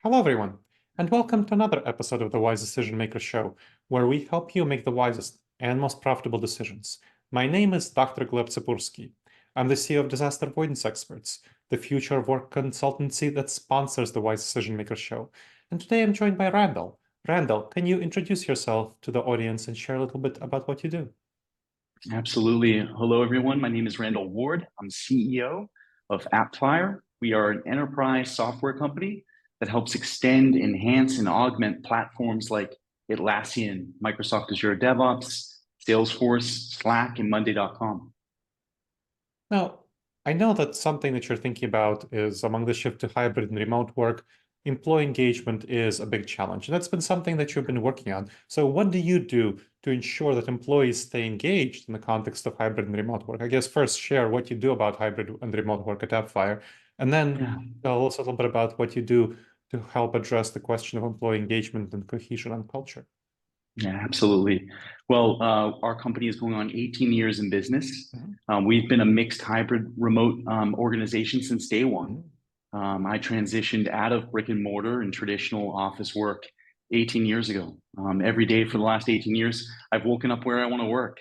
Hello, everyone, and welcome to another episode of the Wise Decision Maker Show, where we help you make the wisest and most profitable decisions. My name is Dr. Gleb Tsipursky. I'm the CEO of Disaster Avoidance Experts, the future of work consultancy that sponsors the Wise Decision Maker Show. And today I'm joined by Randall. Randall, can you introduce yourself to the audience and share a little bit about what you do? Absolutely. Hello, everyone. My name is Randall Ward. I'm CEO of Appfire. We are an enterprise software company that helps extend, enhance, and augment platforms like Atlassian, Microsoft Azure DevOps, Salesforce, Slack, and Monday.com. Now, I know that something that you're thinking about is among the shift to hybrid and remote work, employee engagement is a big challenge. And that's been something that you've been working on. So what do you do to ensure that employees stay engaged in the context of hybrid and remote work? I guess first share what you do about hybrid and remote work at Appfire, and then tell us a little bit about what you do to help address the question of employee engagement and cohesion and culture. Yeah, absolutely. Well, our company is going on 18 years in business. We've been a mixed hybrid remote organization since day one. I transitioned out of brick and mortar and traditional office work 18 years ago. Every day for the last 18 years, I've woken up where I want to work.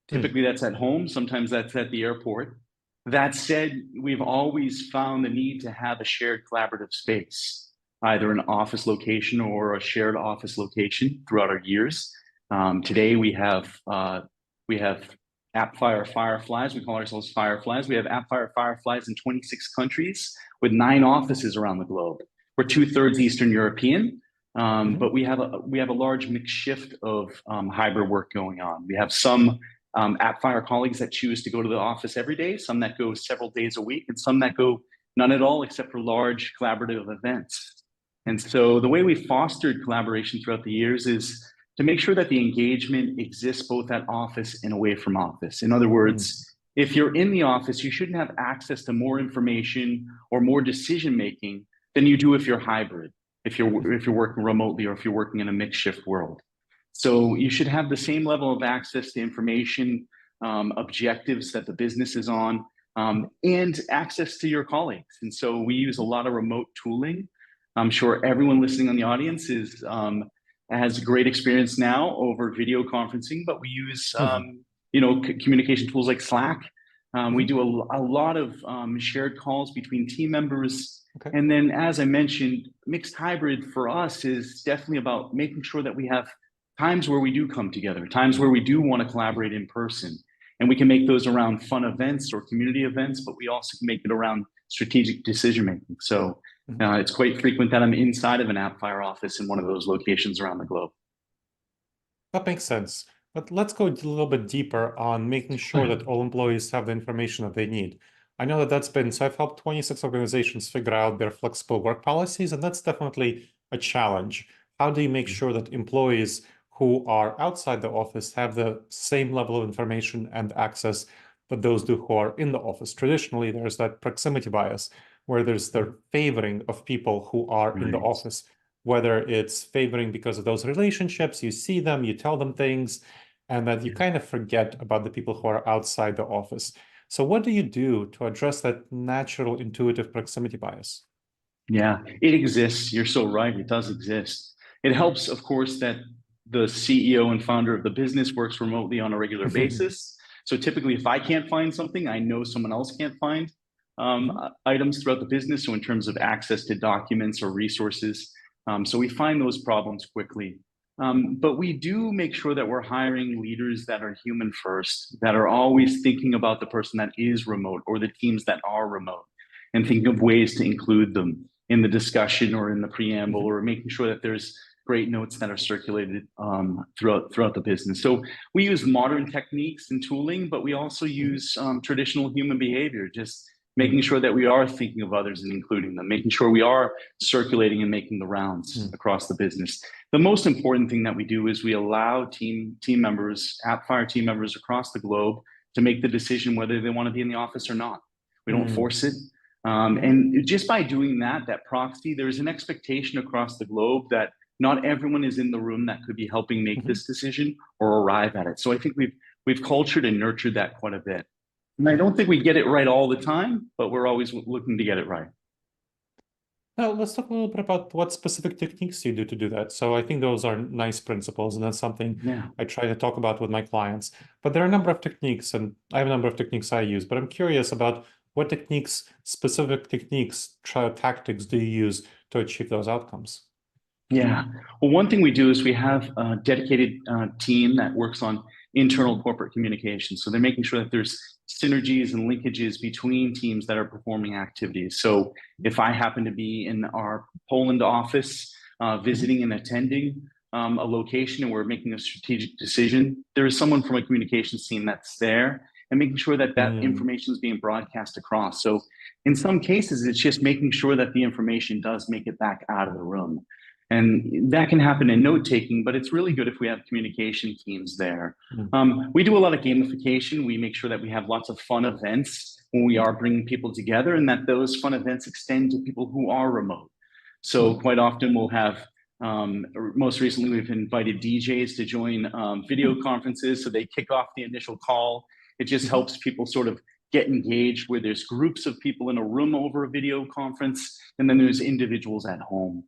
Typically, that's at home. Sometimes that's at the airport. That said, we've always found the need to have a shared collaborative space, either an office location or a shared office location throughout our years. Today, we have Appfire Fireflies. We call ourselves Fireflies. We have Appfire Fireflies in 26 countries with 9 offices around the globe. We're 2/3 Eastern European, but we have a large mixed shift of hybrid work going on. We have some Appfire colleagues that choose to go to the office every day, some that go several days a week, and some that go none at all except for large collaborative events. And so the way we fostered collaboration throughout the years is to make sure that the engagement exists both at office and away from office. In other words, if you're in the office, you shouldn't have access to more information or more decision-making than you do if you're hybrid, if you're working remotely or if you're working in a mixed shift world. So you should have the same level of access to information, objectives that the business is on, and access to your colleagues. And so we use a lot of remote tooling. I'm sure everyone listening on the audience has great experience now over video conferencing, but we use communication tools like Slack. We do a lot of shared calls between team members. And then, as I mentioned, mixed hybrid for us is definitely about making sure that we have times where we do come together, times where we do want to collaborate in person. And we can make those around fun events or community events, but we also can make it around strategic decision-making. So it's quite frequent that I'm inside of an Appfire office in one of those locations around the globe. That makes sense. But let's go a little bit deeper on making sure that all employees have the information that they need. I know that so I've helped 26 organizations figure out their flexible work policies, and that's definitely a challenge. How do you make sure that employees who are outside the office have the same level of information and access that those do who are in the office? Traditionally, there's that proximity bias where there's the favoring of people who are in the office, whether it's favoring because of those relationships, you see them, you tell them things, and that you kind of forget about the people who are outside the office. So what do you do to address that natural intuitive proximity bias? Yeah, it exists. You're so right. It does exist. It helps, of course, that the CEO and founder of the business works remotely on a regular basis. So typically, if I can't find something, I know someone else can't find items throughout the business. So in terms of access to documents or resources, so we find those problems quickly. But we do make sure that we're hiring leaders that are human first, that are always thinking about the person that is remote or the teams that are remote, and thinking of ways to include them in the discussion or in the preamble, or making sure that there's great notes that are circulated throughout the business. So we use modern techniques and tooling, but we also use traditional human behavior, just making sure that we are thinking of others and including them, making sure we are circulating and making the rounds across the business. The most important thing that we do is we allow team members, Appfire team members across the globe to make the decision whether they want to be in the office or not. We don't force it. And just by doing that proxy, there's an expectation across the globe that not everyone is in the room that could be helping make this decision or arrive at it. So I think we've cultured and nurtured that quite a bit. And I don't think we get it right all the time, but we're always looking to get it right. Now, let's talk a little bit about what specific techniques you do to do that. So I think those are nice principles, and that's something Yeah. I try to talk about with my clients. But there are a number of techniques, and I have a number of techniques I use, but I'm curious about what techniques, specific techniques, tactics do you use to achieve those outcomes? Yeah. Well, one thing we do is we have a dedicated team that works on internal corporate communication. So they're making sure that there's synergies and linkages between teams that are performing activities. So if I happen to be in our Poland office visiting and attending a location and we're making a strategic decision, there is someone from a communications team that's there and making sure that that information is being broadcast across. So in some cases, it's just making sure that the information does make it back out of the room. And that can happen in note taking, but it's really good if we have communication teams there. We do a lot of gamification. We make sure that we have lots of fun events when we are bringing people together, and that those fun events extend to people who are remote. So quite often we'll have, most recently we've invited DJs to join video conferences, so they kick off the initial call. It just helps people sort of get engaged where there's groups of people in a room over a video conference, and then there's individuals at home.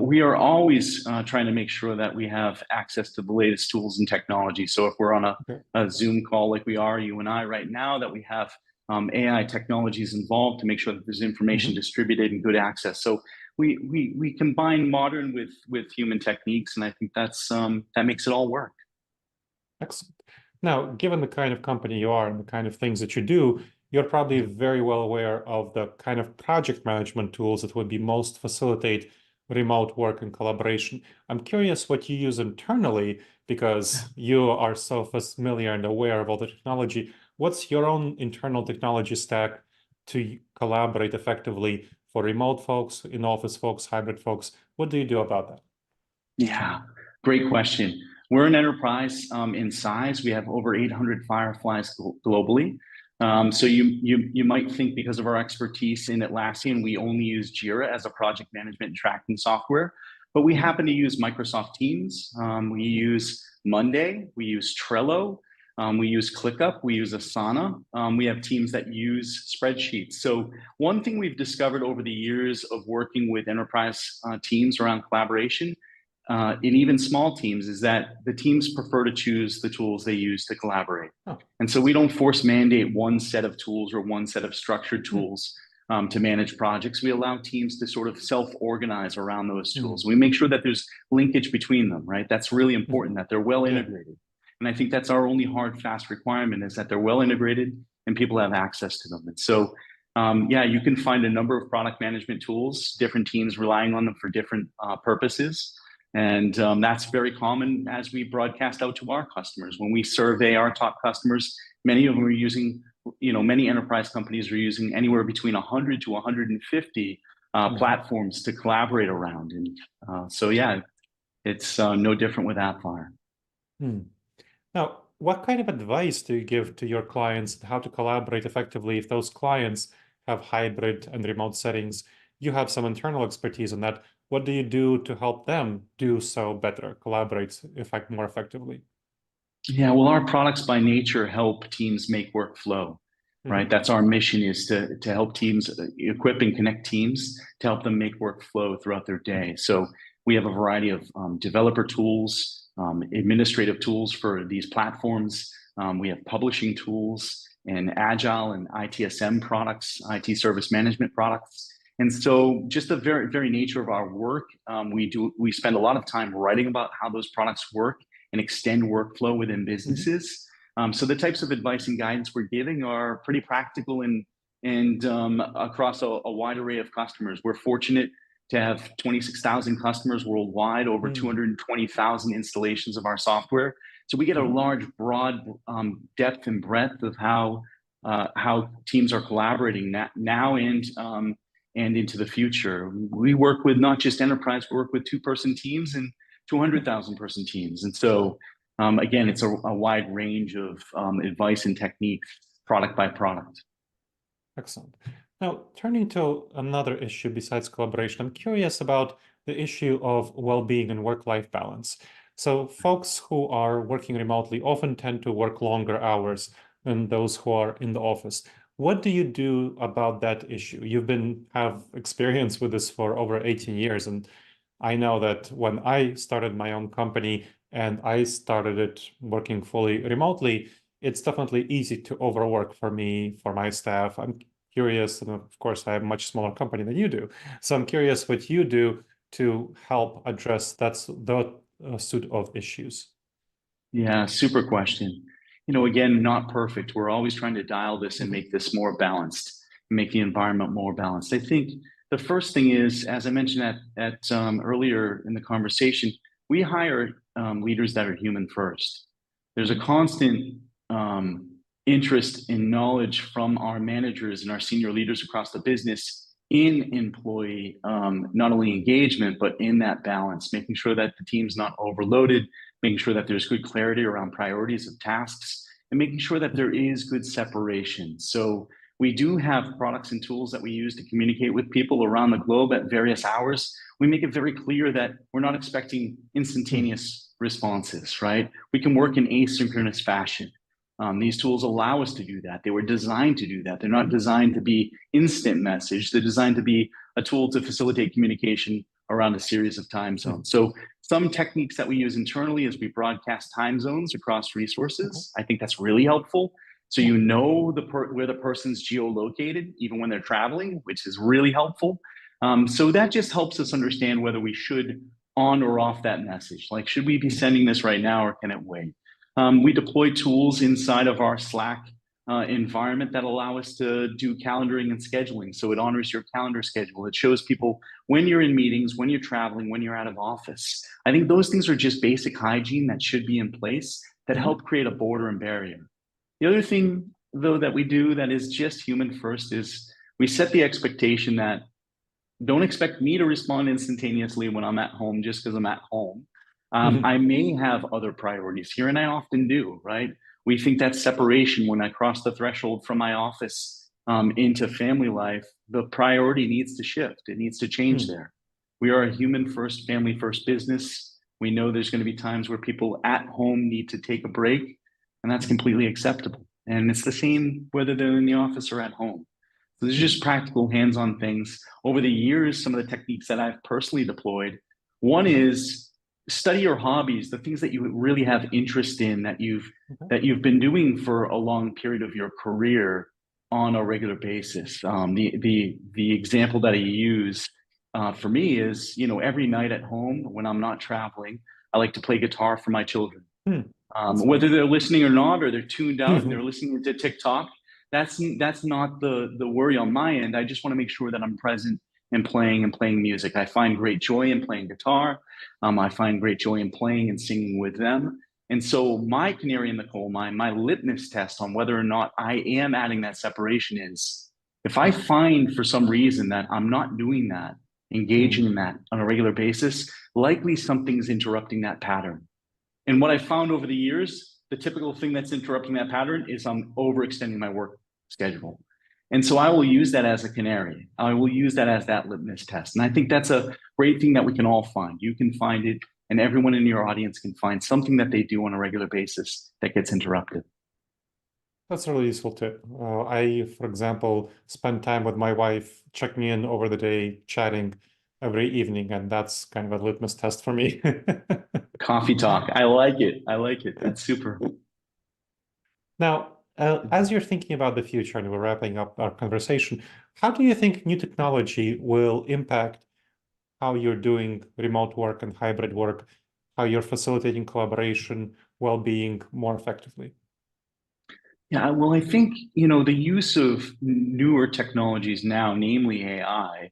We are always trying to make sure that we have access to the latest tools and technology. So if we're on a Zoom call like we are, you and I right now, that we have AI technologies involved to make sure that there's information distributed and good access. So we combine modern with human techniques, and I think that makes it all work. Excellent. Now, given the kind of company you are and the kind of things that you do, you're probably very well aware of the kind of project management tools that would be most facilitate remote work and collaboration. I'm curious what you use internally, because you are so familiar and aware of all the technology. What's your own internal technology stack to collaborate effectively for remote folks, in-office folks, hybrid folks? What do you do about that? Yeah, great question. We're an enterprise in size. We have over 800 Fireflies globally. So you might think, because of our expertise in Atlassian, we only use Jira as a project management and tracking software, but we happen to use Microsoft Teams. We use Monday, we use Trello, we use ClickUp, we use Asana. We have teams that use spreadsheets. So one thing we've discovered over the years of working with enterprise teams around collaboration, in even small teams, is that the teams prefer to choose the tools they use to collaborate. And so we don't force mandate one set of tools or one set of structured tools to manage projects. We allow teams to sort of self-organize around those tools. We make sure that there's linkage between them, right? That's really important, that they're well integrated. And I think that's our only hard, fast requirement, is that they're well integrated and people have access to them. And so, yeah, you can find a number of product management tools, different teams relying on them for different purposes. And that's very common as we broadcast out to our customers. When we survey our top customers, many of them are using, many enterprise companies are using anywhere between 100 to 150 platforms to collaborate around. And so, yeah, it's no different with Appfire. Now, what kind of advice do you give to your clients on how to collaborate effectively if those clients have hybrid and remote settings? You have some internal expertise on that. What do you do to help them do so better, collaborate more effectively? Yeah, well, our products by nature help teams make workflow, right? That's our mission, is to help teams, equip and connect teams to help them make workflow throughout their day. So we have a variety of developer tools, administrative tools for these platforms. We have publishing tools and Agile and ITSM products, IT service management products. And so just the very, very nature of our work, we spend a lot of time writing about how those products work and extend workflow within businesses. So the types of advice and guidance we're giving are pretty practical and across a wide array of customers. We're fortunate to have 26,000 customers worldwide, over 220,000 installations of our software. So we get a large, broad depth and breadth of how teams are collaborating now and into the future. We work with not just enterprise, we work with 2-person teams and 200,000 person teams. And so, again, it's a wide range of advice and techniques, product by product. Excellent. Now, turning to another issue besides collaboration, I'm curious about the issue of well-being and work-life balance. So folks who are working remotely often tend to work longer hours than those who are in the office. What do you do about that issue? You've have experience with this for over 18 years, and I know that when I started my own company and I started it working fully remotely, it's definitely easy to overwork for me, for my staff. I'm curious, and of course, I have a much smaller company than you do. So I'm curious what you do to help address the suit of issues. Yeah, super question. Again, not perfect. We're always trying to dial this and make this more balanced, make the environment more balanced. I think the first thing is, as I mentioned at earlier in the conversation, we hire leaders that are human first. There's a constant interest in knowledge from our managers and our senior leaders across the business in employee not only engagement, but in that balance, making sure that the team's not overloaded, making sure that there's good clarity around priorities of tasks, and making sure that there is good separation. So we do have products and tools that we use to communicate with people around the globe at various hours. We make it very clear that we're not expecting instantaneous responses, right? We can work in asynchronous fashion. These tools allow us to do that. They were designed to do that. They're not designed to be instant message. They're designed to be a tool to facilitate communication around a series of time zones. So some techniques that we use internally is we broadcast time zones across resources. I think that's really helpful. So you know where the person's geolocated, even when they're traveling, which is really helpful. So that just helps us understand whether we should on or off that message. Like, should we be sending this right now or can it wait? We deploy tools inside of our Slack environment that allow us to do calendaring and scheduling. So it honors your calendar schedule. It shows people when you're in meetings, when you're traveling, when you're out of office. I think those things are just basic hygiene that should be in place that help create a border and barrier. The other thing, though, that we do that is just human first is we set the expectation that don't expect me to respond instantaneously when I'm at home just because I'm at home. I may have other priorities here, and I often do, right? We think that separation when I cross the threshold from my office into family life, the priority needs to shift. It needs to change there. We are a human first, family first business. We know there's going to be times where people at home need to take a break, and that's completely acceptable. And it's the same whether they're in the office or at home. So there's just practical hands-on things. Over the years, some of the techniques that I've personally deployed, one is study your hobbies, the things that you really have interest in that you've been doing for a long period of your career on a regular basis. The example that I use for me is, every night at home when I'm not traveling, I like to play guitar for my children. Whether they're listening or not, or they're tuned out and they're listening to TikTok, that's not the worry on my end. I just want to make sure that I'm present and playing music. I find great joy in playing guitar. I find great joy in playing and singing with them. And so my canary in the coal mine, my litmus test on whether or not I am adding that separation is, if I find for some reason that I'm not doing that, engaging in that on a regular basis, likely something's interrupting that pattern. And what I found over the years, the typical thing that's interrupting that pattern is I'm overextending my work schedule. And so I will use that as a canary. I will use that as that litmus test. And I think that's a great thing that we can all find. You can find it, and everyone in your audience can find something that they do on a regular basis that gets interrupted. That's a really useful tip. I, for example, spend time with my wife, checking in over the day, chatting every evening, and that's kind of a litmus test for me. Coffee talk. I like it. I like it. That's super. Now, as you're thinking about the future, and we're wrapping up our conversation, how do you think new technology will impact how you're doing remote work and hybrid work, how you're facilitating collaboration, well-being more effectively? Yeah, well, I think, the use of newer technologies now, namely AI,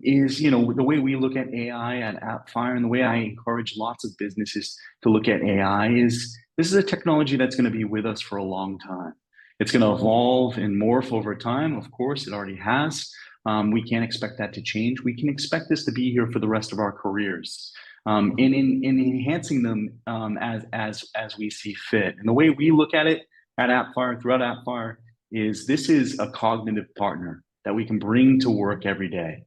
is, the way we look at AI at Appfire and the way I encourage lots of businesses to look at AI is this is a technology that's going to be with us for a long time. It's going to evolve and morph over time. Of course, it already has. We can't expect that to change. We can expect this to be here for the rest of our careers. And in enhancing them as we see fit. And the way we look at it at Appfire, throughout Appfire, is this is a cognitive partner that we can bring to work every day.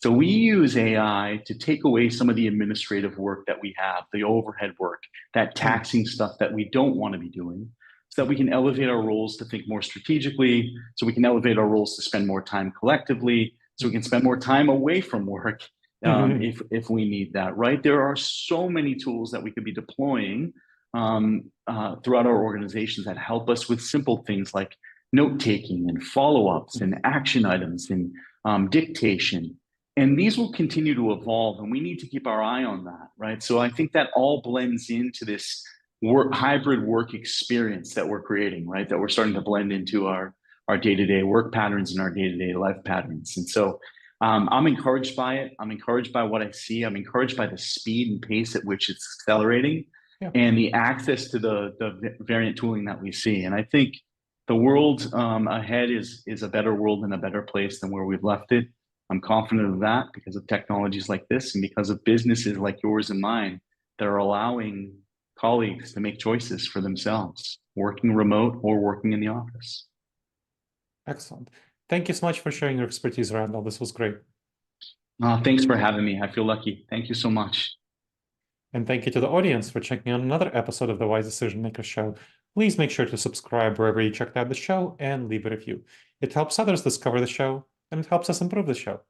So we use AI to take away some of the administrative work that we have, the overhead work, that taxing stuff that we don't want to be doing, so that we can elevate our roles to think more strategically, so we can elevate our roles to spend more time collectively, so we can spend more time away from work if we need that, right? There are so many tools that we could be deploying throughout our organizations that help us with simple things like note-taking and follow-ups and action items and dictation. And these will continue to evolve, and we need to keep our eye on that, right? So I think that all blends into this hybrid work experience that we're creating, right? That we're starting to blend into our day-to-day work patterns and our day-to-day life patterns. And so I'm encouraged by it. I'm encouraged by what I see. I'm encouraged by the speed and pace at which it's accelerating and the access to the variant tooling that we see. And I think the world ahead is a better world and a better place than where we've left it. I'm confident of that because of technologies like this and because of businesses like yours and mine that are allowing colleagues to make choices for themselves, working remote or working in the office. Excellent. Thank you so much for sharing your expertise, Randall. This was great. Thanks for having me. I feel lucky. Thank you so much. And thank you to the audience for checking out another episode of the Wise Decision Maker Show. Please make sure to subscribe wherever you checked out the show and leave a review. It helps others discover the show, and it helps us improve the show.